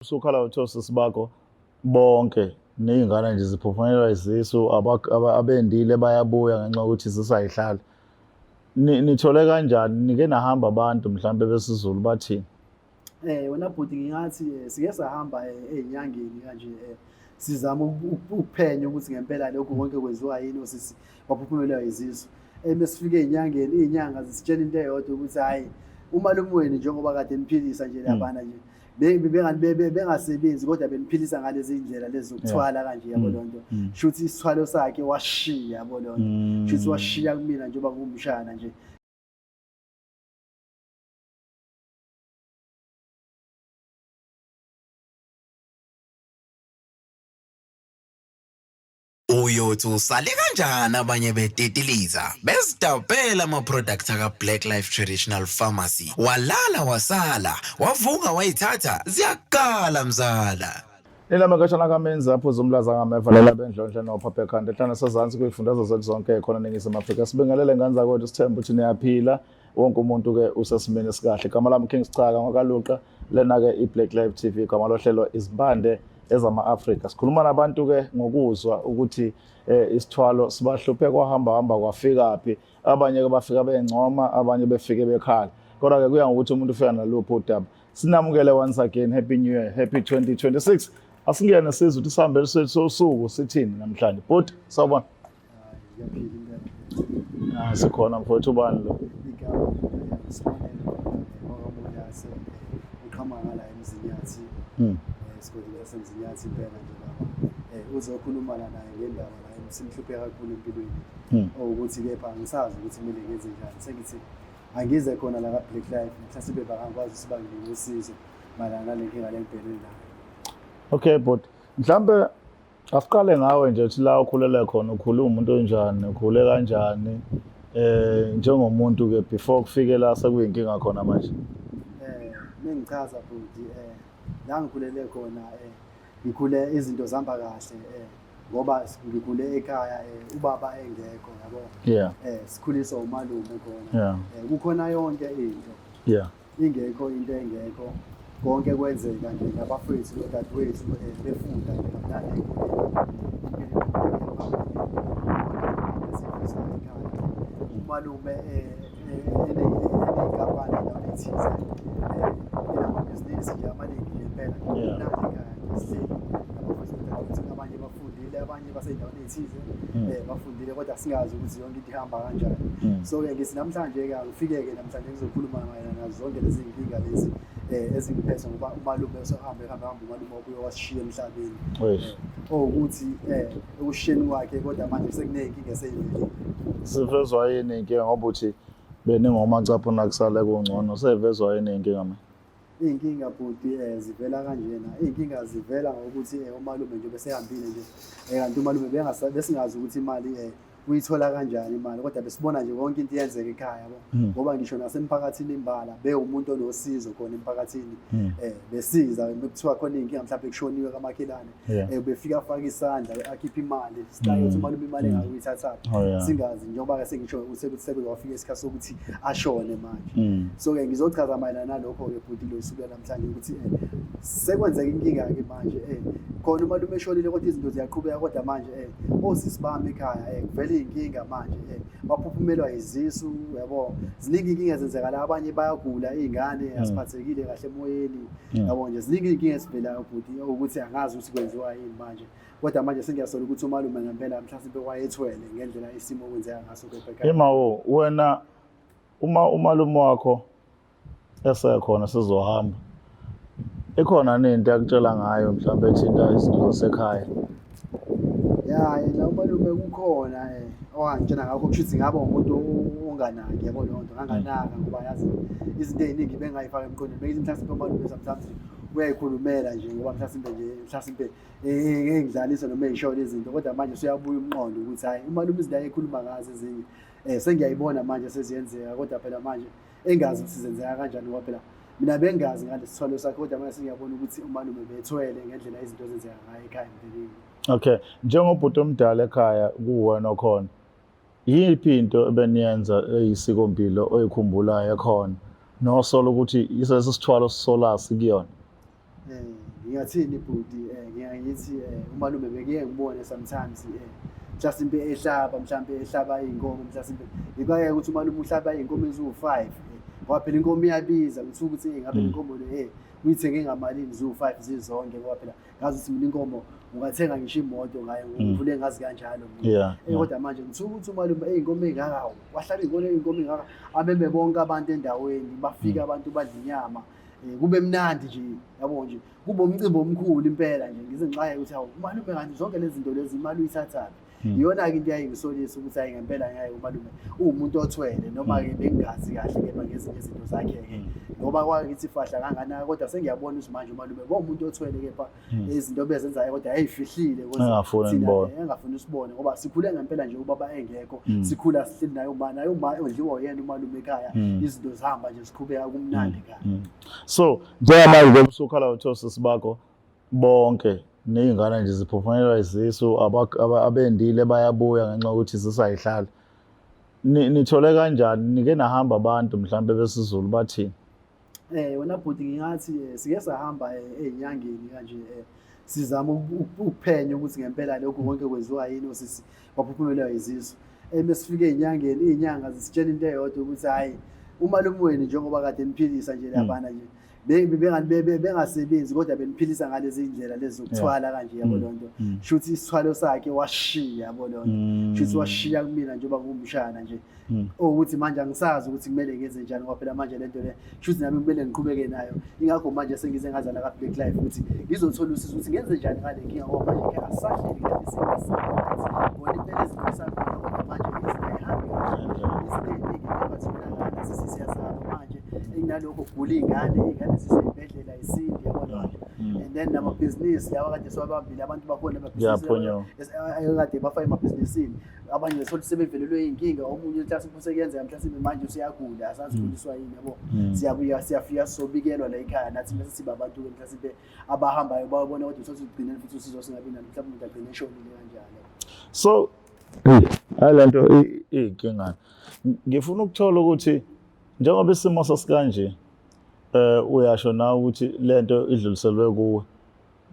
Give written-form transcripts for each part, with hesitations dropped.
Usukhala uthosisi bakho bonke ney'ngane nje ziphefumulelwa izisu abendile bayabuya ngenxa yokuthi izisu ay'hlali. Nithole kanjani? Nike nahamba abantu mhlampe besiZulu bathini? Wena bhuti ngingathi sike sahamba ey'nyangeni kanje sizama ukuphenya ukuthi ngempela lokhu konke kwenziwa yini osisi baphefumulelwa izisu. Mesifika ey'nyangeni, iy'nyanga zisitshela into eyodwa ukuthi hhayi umalume wenu njengoba kade niphilisa nje laphana nje bengasebenzi kodwa beniphilisa ngalezi ndlela lezi zokuthwala kanje yabo lonto. Shuthi isithwalo sakhe washiya yabo lonto. Shuthi washiya kumina njengoba ngumshana nje. Uyothi usale kanjani abanye betetiliza bezidabela ama-products aka-Black Life Traditional Pharmacy, walala wasala wavuka wayithatha ziyakala mzala. Nilamakashana kamenzi aphuza umlaza ngameva lela bendlondle nophapha ekhanda ehlana sezansi kuyifundazwe zethu zonke ekhona eNingizimu Afrika. Sibingelele ngane zakwethu sithemba ukuthi niyaphila, wonke umuntu-ke usesimeni esikahle. Igama lami King Sichaka ngakaluqa, lena-ke i-Black Life TV, igama lohlelo izimpande ezama-Afrika. Sikhuluma nabantu-ke ngokuzwa ukuthi isithwalo sibahluphe kwahamba kwafikaphi. Abanye-ke bafika bencoma, abanye befike bekhala. Kodwa-ke kuya ngokuthi umuntu ufika naluphi udaba. Sinamukele once again, Happy New Year, Happy 2026. Asingene sizwe ukuthi sihambe sosuku sithini namhlanje. But sawubona. Sikhona mfowethu ubani lo? Uqhamuka la eMzinyathi. Sigodlula eMzinyathi impela nje baba. Uzokhuluma naye ngendaba la simhluphe kakhulu empilweni. Ukuthi kepha ngisazi ukuthi kumele ngenze njani. Sengithi angize khona la ka-Black Life mhlawumbe bangakwazi ukuthi banginike usizo mayelana nalenkinga lengibhekene nayo. Okay, but mhlambe asiqale ngawe nje uthi la ukhulele khona ukhuluma umuntu onjani, ukhule kanjani njengomuntu ke before kufike la sekuyinkinga khona manje. Mengichaza futhi la ngikhulele khona ngikhule izinto zihamba kahle ngoba ngikhule ekhaya ubaba engekho yabo. Yeah. Sikhuliswa umalume khona. Yeah. Kukhona yonke into. Yeah. Ingekho into engekho. Konke kwenzeka nje ngabafowethu nodadewethu befunda nje umalume eney'nkampani endaweni ethize enamabhizinisi nje amaningi ngempela abanye bafundile, abanye basey'ndaweni ey'thize bafundile kodwa singazi ukuthi yonke into ihamba kanjani. So-ke ngithi namhlanje-ke angifike-ke namhlanje ngizokhuluma mayelana nazo zonke lezi nkinga lezi ezingiphethe ngoba umalume sohambe umalume obuye wasishiya emhlabeni. Ukuthi ekushiyeni kwakhe kodwa manje sekuney'nkinga esey'velile. Sivezwa yini inkinga ngoba uthi beningomacapho nakusale kungcono, sevezwa yini inkinga manje? Iy'nkinga bhuti zivela kanjena. Iy'nkinga zivela ngokuthi umalume nje besehambile nje kanti umalume besingazi ukuthi imali uyithola kanjani imali kodwa besibona nje konke into iyenzeka ekhaya yabo. Ngoba ngisho nasemphakathini imbala bewumuntu onosizo khona emphakathini besiza bekuthiwa khona iy'nkinga mhlawumbe kushoniwe kamakhelane befika afake isandla akhiphe imali sicale ukuthi umalume imali engakuyithathaphi singazi njengoba-ke sengisho sebe wafika isikhathi sokuthi ashone manje. So-ke ngizochaza mayelana nalokho-ke bhuti lo suku namhlanje ukuthi sekwenzeka inkinga-ke manje khona umalume eshonile kodwa izinto ziyaqhubeka kodwa manje osisi bami ekhaya kuvele iy'nkinga manje baphefumulelwa izisu yabo. Ziningi iy'nkinga ezenzekala, abanye bayagula iy'ngane aziphathekile kahle emoyeni yabo nje. Ziningi iy'nkinga ezivelayo bhuti ukuthi angazi ukuthi kwenziwa yini manje kodwa manje sengiyasola ukuthi umalume ngempela mhlawumbe wayethwele ngendlela isimo okwenzeka ngaso kepha ekhaya. Imawo wena umalume wakho esekhona sizohamba ikhona into yakutshela ngayo mhlawumbe ethinta izinto zasekhaya? Ya yena umalume kukhona owangitshela ngakho kushuthi ngaba umuntu onganaki yabo lonto nganganaka ngoba yazi izinto ey'ningi bengayifaka emqondweni beyithi mhlawumbe umalume sometimes uyayikhulumela nje ngoba mhlawumbe ngengidlalisa noma ey'sholo izinto kodwa manje usuyabuya umqondo ukuthi hhayi umalume izinto ayekhuluma ngazo ezinye sengiyayibona manje seziyenzeka kodwa phela manje engazi ukuthi zenzeka kanjani ngoba phela mina bengazi ngalesi sithwalo sakhe kodwa manje sengiyabona ukuthi umalume bethwele ngendlela izinto ezenzeka ngayo ekhaya empilweni. Okay, njengobhuti omdala ekhaya kuwena okhona, yiphi into ebeniyenza eyisikompilo oyikhumbulayo ekhona nosola ukuthi isesisithwalo solasi kuyona? ngingathini ibhuti ngiyayithi umalume bekuye ngibone sometimes mhlasimbe ehlaba iy'nkomo mhlasimbe ngikwaye ukuthi umalume uhlaba iy'nkomo eziwu-5 ngoba phela inkomo iyabiza ngithuka ukuthi ngabe inkomo le uyithenge ngamalini ziwu-5 zizonke ngoba phela ngazi ukuthi mina inkomo ungathenga ngisho imoto ngayo ngivule ngazi kanjalo kodwa manje ngithuka ukuthi umalume iy'nkomo ey'ngaka wahlaba iy'nkomo ey'ngaka abeme bonke abantu endaweni bafike abantu badla inyama kube mnandi nje yabo nje kube umcimbi omkhulu impela nje ngize ngiqaye ukuthi hawu umalume kanti zonke lezi zinto lezi imali uyithathaphi iyona-ke into yayengisolisa ukuthi hayi ngempela ngaye umalume uwumuntu othwele noma-ke bengazi kahle kepha ngezinye izinto zakhe-ke ngoba kwakithi fahla kanganaka kodwa sengiyabona ukuthi manje umalume umuntu othwele kepha izinto bezenzayo kodwa yayifihlile engafuni usibone ngoba sikhule ngempela nje ubaba engekho sikhula sihleli naye uma odliwa uyena umalume ekhaya izinto zihamba nje siqhubeka kumnandi kahle. So njengamanje usukhala uThosi bakho bonke ney'ngane nje ziphefumulelwa izisu abendile bayabuya ngenxa yokuthi zisayihlala nithole kanjani nike nahamba abantu mhlawumbe besiZulu bathini? Wena bhuti ngingathi sike sahamba ey'nyangeni kanje sizama ukuphenya ukuthi ngempela lokho konke kwenziwa yini osisi baphefumulelwa izisu. Mesifike ey'nyangeni iy'nyanga zisitshela into eyodwa ukuthi hhayi umalume wenu njengoba kade niphilisa nje labana nje bengasebenzi kodwa beniphilisa ngalezi ndlela lezi zokuthwala kanje yabo lonto shuthi isithwalo sakhe washiya yabo lonto shuthi washiya kumina njengoba ngumshana nje ukuthi manje angisazi ukuthi kumele ngenze njani ngoba phela manje lento le shuthi nami kumele ngiqhubeke nayo ingakho manje sengize ngazana ka Black Life ukuthi ngizothola usizo ukuthi ngenze njani ngale nkinga ngoba manje ke asahleli ngesinto ngoba impela ezikhosana kodwa manje isihambi manje enginalokho kugula iy'ngane zisey'bhedlela isindi yabona and then namabhizinisi lawa kade siwabambile abantu bakhona kade bafake emabhizinisini abanye besothi sebevelelwe iy'nkinga omunye mhlasimbe usekuyenzeka mhlasimbe manje useyagula asazi ukhuliswa yini yabo siyabuya siyafika sizobikelwa la ekhaya nathi bese siba abantu-ke mhlasimbe abahambayo babona kodwa usothi ugcineni futhi usizo singabi nalo mhlawumbe umuntu agcine eshonile kanjalo. So hayi lento iy'nkingana ngifuna ukuthola ukuthi njengoba isimo sasikanje uyasho nawe ukuthi lento idluliselwe kuwe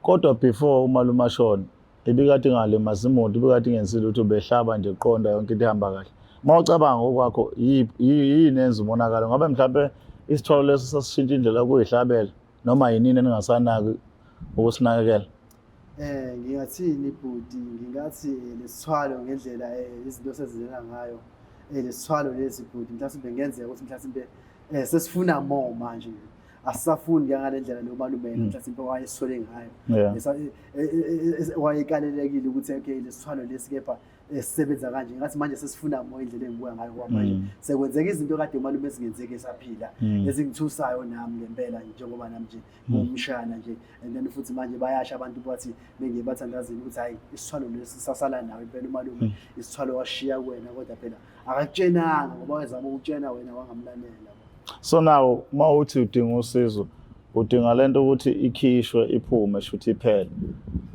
kodwa before umalume ashona ibikade ingalimaza imoto ibikade ingenzile ukuthi ubehlaba nje qonda yonke into ihamba kahle mawucabanga ngokwakho yini enza umonakalo ngabe mhlawumbe isithwalo leso sasishintsha indlela kuyihlabela noma yinini eningasanaki ukusinakekela? Ngingathini ibhuti ngingathi lesithwalo ngendlela izinto sezidlela ngayo lesithwalo lesi bhuti mhlasimbe ngenzeka ukuthi mhlasimbe sesifuna more manje asisafuni ngale ndlela lomalume mhlasimbe wayesole ngayo wayekalelekile ukuthi okay lesithwalo lesi kepha sisebenza kanje ngathi manje sesifuna more indlela engibuya ngayo ngoba manje sekwenzeka izinto kade umalume singenzeki esaphila ezingithusayo nami ngempela njengoba nami nje ngumshana nje and then futhi manje bayasha abantu bathi bengibathandazini ukuthi hayi isithwalo lesi sasala nawe impela umalume isithwalo washiya kuwena kodwa phela akakutshenanga ngoba wezama ukutshena wena wangamlalela. So now mawuthi udinga usizo udinga lento ukuthi ikhishwe iphume shuthi iphele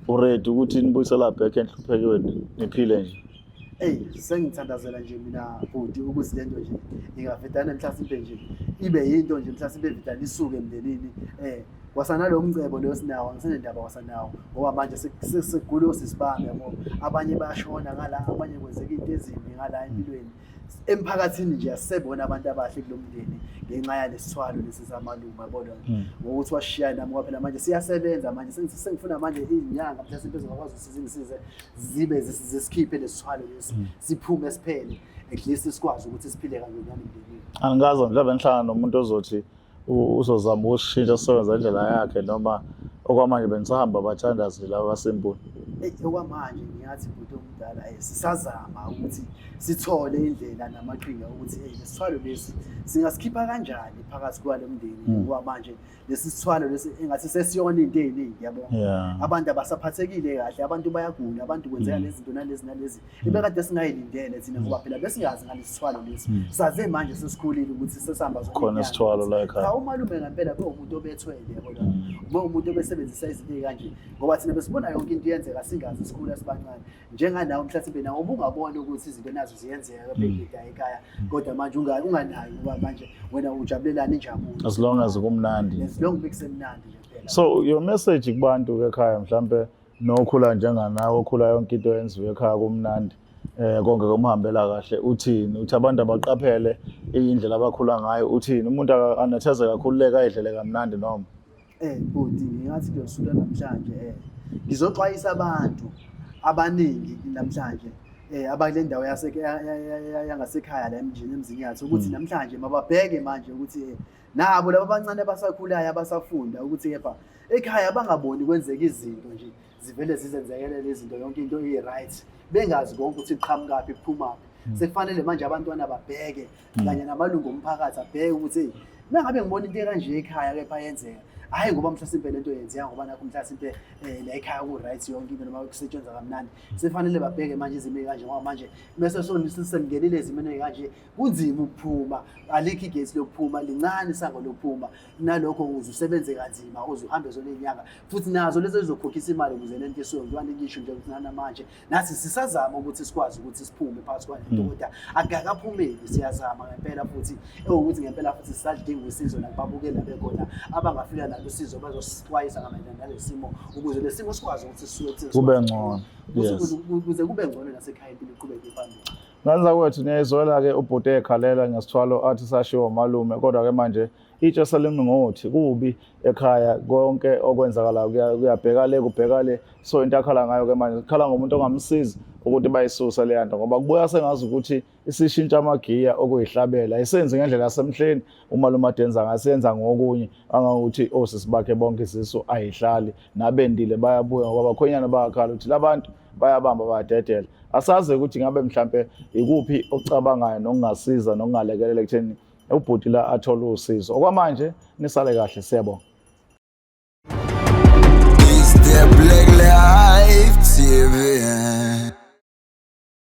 uready ukuthi nibuyisela back enhluphekweni niphile nje? Sengithandazela nje mina bhuti ukuthi lento nje ingavedana mhlasimbe nje ibe yinto nje mhlasimbe evedana isuke emndenini wasanalo mcebo leyo sinawo ngisenendaba wasanawo ngoba manje sekugulo sisibambe yabo abanye bayashona ngala abanye kwenzeka into ezimbi ngala empilweni emphakathini nje asebona abantu abahle kulomndeni ngenxa yalesithwalo lesi samalume yabona ngokuthi washiya nami ngoba phela manje siyasebenza manje sengifuna manje izinyanga mhlasimbe ezingakwazi usizingisize zibe zisikhiphe lesithwalo lesi siphume siphele at least sikwazi ukuthi siphile kanjani emndenini. Angazi mhlawumbe nihlangana nomuntu ozothi uzozama ukushintsha sisebenza indlela yakhe noma okwamanje benisahamba bathandazi laba basempuni? Okwamanje ngiyathi bhuti omdala sisazama ukuthi sithole indlela namaqhinga ukuthi lesithwalo lesi singasikhipha kanjani phakathi kwalo mndeni ngoba manje lesi sithwalo lesi engathi sesiyona into eziningi yabo abantu abasaphathekile kahle abantu bayagula abantu kwenzeka nezinto nalezi ibekade singayilindele thina ngoba phela besingazi ngalesithwalo lesi saze manje sesikhulile ukuthi sesihamba khona isithwalo la ekhaya. Umalume ngempela umuntu obethwele yabo umuntu obesebenzisa izinto ezikanje ngoba thina besibona yonke into iyenzeka singazi sikhula sibancane njenganawo mhlasimbe nawo ubungabona ukuthi izinto nazo ziyenzeka ebhekida ekhaya kodwa manje unganayo ngoba manje wena ujabulelana injabulo as long as kumnandi. as long bekusemnandi nje phela. So your message kubantu ekhaya mhlambe nokhula njenganawe okhula yonke into yenziwe ekhaya kumnandi konke kumhambela kahle uthini uthi abantu abaqaphele indlela abakhula ngayo uthini umuntu anetheze kakhululeka ayidlele kamnandi noma Bhuti ngingathi ngiyosula namhlanje ngizoxwayisa abantu abaningi namhlanje abakule ndawo yangasekhaya la emzini yathu ukuthi namhlanje mababheke manje ukuthi nabo laba abancane abasakhulayo abasafunda ukuthi kepha ekhaya bangaboni kwenzeka izinto nje zivele zizenzekele lezi zinto yonke into right bengazi konke ukuthi iqhamukaphi iphumaphi sekufanele manje abantwana babheke kanye namalungu omphakathi abheke ukuthi nangabe ngibona into kanje ekhaya kepha yenzeka hayi ngoba mhlasimpe lento yenziwa ngoba nakho mhlasimpe la ekhaya ku right yonke into noma kusetshenzwa kamnandi sefanele babheke manje izimo kanje ngoba manje bese sonisengene izimo kanje kunzima ukuphuma alikho igesi lokuphuma lincane isango lokuphuma nalokho uzusebenze kanzima uzuhambe zona inyanga futhi nazo lezi zizokhokhisa imali ukuze lento isonke ngisho nje ukuthi namanje nathi sisazama ukuthi sikwazi ukuthi siphume phakathi kwalento kodwa akakaphumeli siyazama ngempela futhi ukuthi ngempela futhi sisadinga usizo nakubabukela bekhona abangafika usizo bazosixwayisa ngamayelana nalesimo ukuze lesimo sikwazi ukuthi sisuke kube ngcono ukuze kube ngcono nasekhaya impilo iqhubeke phambili. Nganza kwethu niyizwela-ke ubhuti ekhalela ngesithwalo athi sashiwo malume kodwa-ke manje itshe selingothi kubi ekhaya konke okwenzakalayo kuyabheka le kubheka le so into akhala ngayo-ke manje khala ngomuntu ongamsizi ukuthi bayisuse leya nto ngoba kubuya sengazi ukuthi isishintsha amagiya okuyihlabela ayisenzi ngendlela yasemhleni umalume adenza ngasenza ngokunye angangokuthi osisi bakhe bonke isisu ayihlali nabendile bayabuya ngoba bakhonyana bayakhala ukuthi labantu bayabamba bayadedela asazi ukuthi ngabe mhlambe ikuphi ocabangayo nokungasiza nokungalekelela ekutheni ubhuti la athola usizo okwamanje nisale kahle siyabonga.